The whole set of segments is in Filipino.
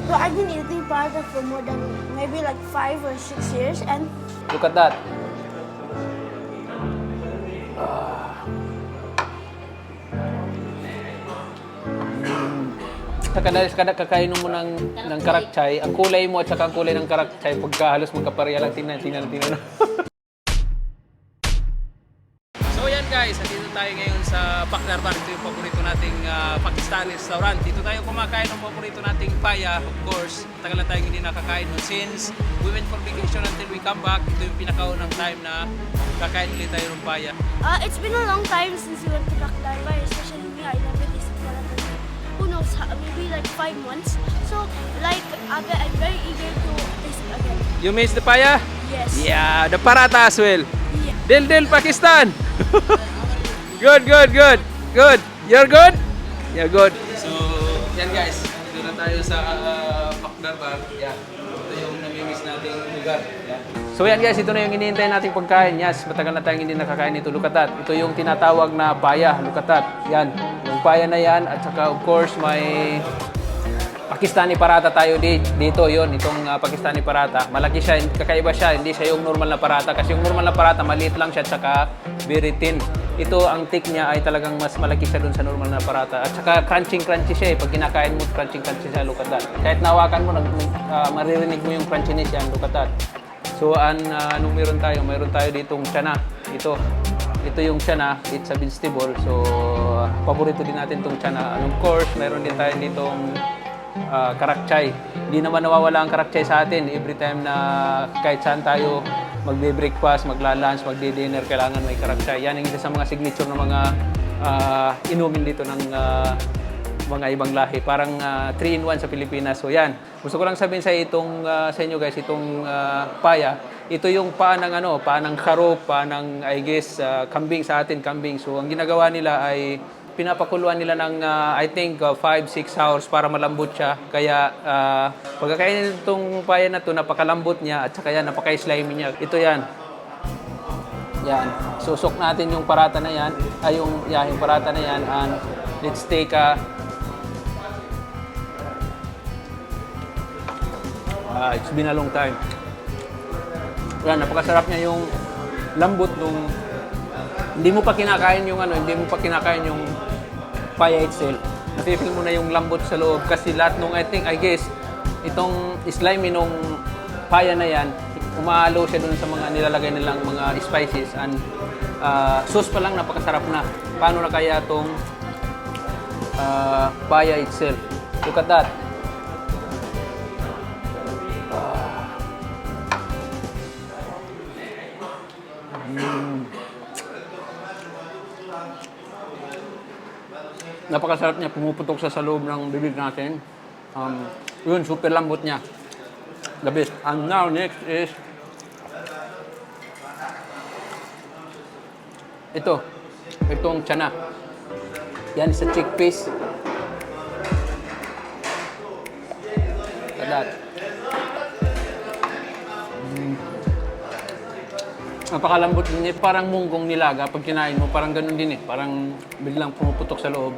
So I've been eating paratha for more than maybe like 5 or 6 years, and Look at that. Kada kakainin mo ng karakchay, ang kulay mo at saka ang kulay ng karakchay, pagka halos magkapareha lang, tingnan. So yan guys, nandito tayo ngayon sa Pakdarbar. Ito yung paborito nating Pakistani restaurant. Dito tayo kumakain ng paborito nating paya. Of course, tagal na tayong hindi nakakain nun. Since we went for vacation until we come back, ito yung pinakaunang time na kakain ulit tayo ng paya. it's been a long time since we went to Pakdarbar, especially me. I never tasted paratha. Who knows, maybe like 5 months. So like, I'm very eager to taste it again. You miss the paya? Yes. Yeah, the paratha as well. Yeah. Dil, Pakistan! Good. You're good? You're good. So, yan guys. Dito na tayo sa Pakdarbar. Yeah. Ito yung namimiss nating lugar. Yeah. So yan guys, ito na yung iniintay nating pagkain. Yes, matagal na tayong hindi nakakain ito. Look at that. Ito yung tinatawag na paya. Look at that. Yan. Yung paya na yan. At saka of course may Pakistani paratha tayo dito. Yon, itong Pakistani paratha. Malaki siya, kakaiba siya. Hindi siya yung normal na paratha. Kasi yung normal na paratha, maliit lang siya at saka very thin. Ito, ang thick niya ay talagang mas malaki siya dun sa normal na paratha. At saka crunchy siya eh. Pag kinakain mo, crunchy siya. Look at that. Kahit nawakan mo, maririnig mo yung crunchiness yan. Look at that. So, anong meron tayo? Meron tayo ditong chana. Ito yung chana. It's a vegetable. So, paborito din natin itong chana. And of course, meron din tayo ditong karakchay. Hindi naman nawawala ang karakchay sa atin. Every time na kahit saan tayo magbe-breakfast, magla-lunch, magdi-dinner, kailangan may karakchay. Yan ang isa sa mga signature ng mga inumin dito ng mga ibang lahi. Parang 3-in-1 sa Pilipinas. So yan. Gusto ko lang sabihin sa inyo guys, itong paya. Ito yung paa ng kharop, paa ng I guess kambing sa atin, kambing. So ang ginagawa nila ay pinapakuluan nila ng I think 5-6 hours para malambot siya. Kaya pagkakainin itong paya na to, napakalambot niya at saka yan, napaka-slimy niya. Ito yan. Yan. Susok natin yung paratha na yan. Yung paratha na yan. And let's take it's been a long time. Yan, napakasarap niya yung lambot nung hindi mo pa kinakain yung paya itself. Nafe-feel mo na yung lambot sa loob kasi lahat nung I guess itong slimy nung paya na yan, umahalo siya dun sa mga nilalagay nilang mga spices and sauce pa lang napakasarap na. Paano na kaya itong paya itself? Look at that. Napakasarap niya, pumuputok sa loob ng bibig natin. Yun, super lambot niya. The best. And now, next is itong chana. Yan sa chickpeas. Kadat. Napakalambot din eh. Parang munggong nilaga. Pag kinain mo, parang ganun din eh. Parang biglang pumuputok sa loob.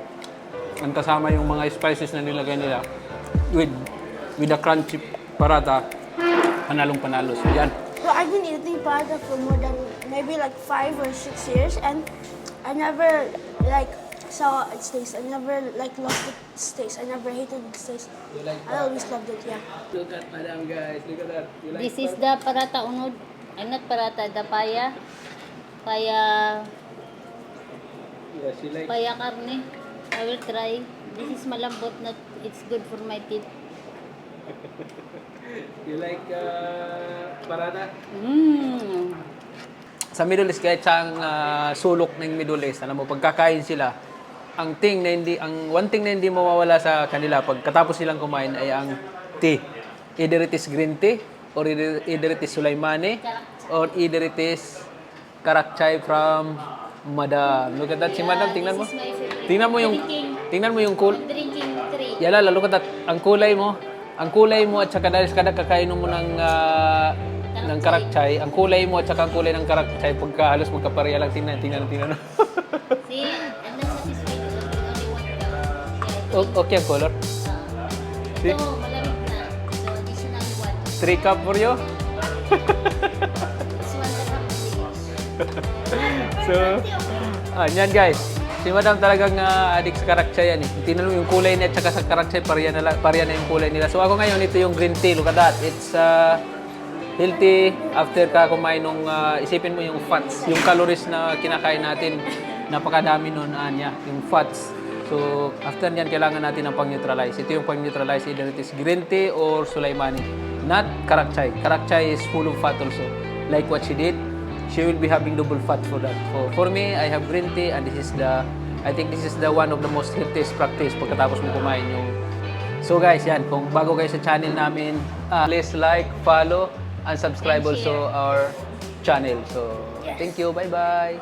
Ang kasama yung mga spices na nilagay nila with the crunchy paratha, panalo. So yan. So I've been eating paratha for more than maybe like 5 or 6 years, and I never like saw its taste. I never like lost its taste. I never hated its taste. I always loved it. Yeah. Look at madam guys. Look at that. You like This is the paratha unod. Not paratha, the paya. Yeah, she like. Paya karne. I will try. This is malambot, not it's good for my teeth. You like paratha? Sa Middle East, kahit siyang sulok ng Middle East, alam mo, pagkakain sila, ang one thing na hindi mawawala sa kanila pagkatapos silang kumain ay ang tea. Either it is green tea, or either it is Sulaimani, or either it is karakchay from Madam. Look at that, si Madam, tingnan mo. Tingnan mo yung Drinking tree. Yala, look at that. Ang kulay mo at saka dahil kada kakainin mo ng karakchay, ang kulay mo at saka ang kulay ng karakchay, pagka halos magkapareha lang, tingnan. See, I'm not satisfied with only one color. Okay ang color. See? Ito, malamig na. 3 cup for you. This one the cup, please. So, yan guys. Si Madam talagang addict sa karaksay yan eh. Tingnan mo yung kulay niya at saka sa karaksay, pareha na yung kulay nila. So ako ngayon, ito yung green tea. Look at that. It's healthy after ka kumain nung, isipin mo yung fats. Yung calories na kinakain natin, napakadami nun, yung fats. So after nyan, kailangan natin ng pang-neutralize. Ito yung pang-neutralize, either it is green tea or Sulaimani. Not karaksay. Karaksay is full of fat also. Like what she did. She will be having double fat for that. So for me, I have green tea and I think this is the one of the most healthiest practice pagkatapos mo kumain yung... So guys, yan. Kung bago kayo sa channel namin, please like, follow, and subscribe also our channel. So thank you. Bye-bye.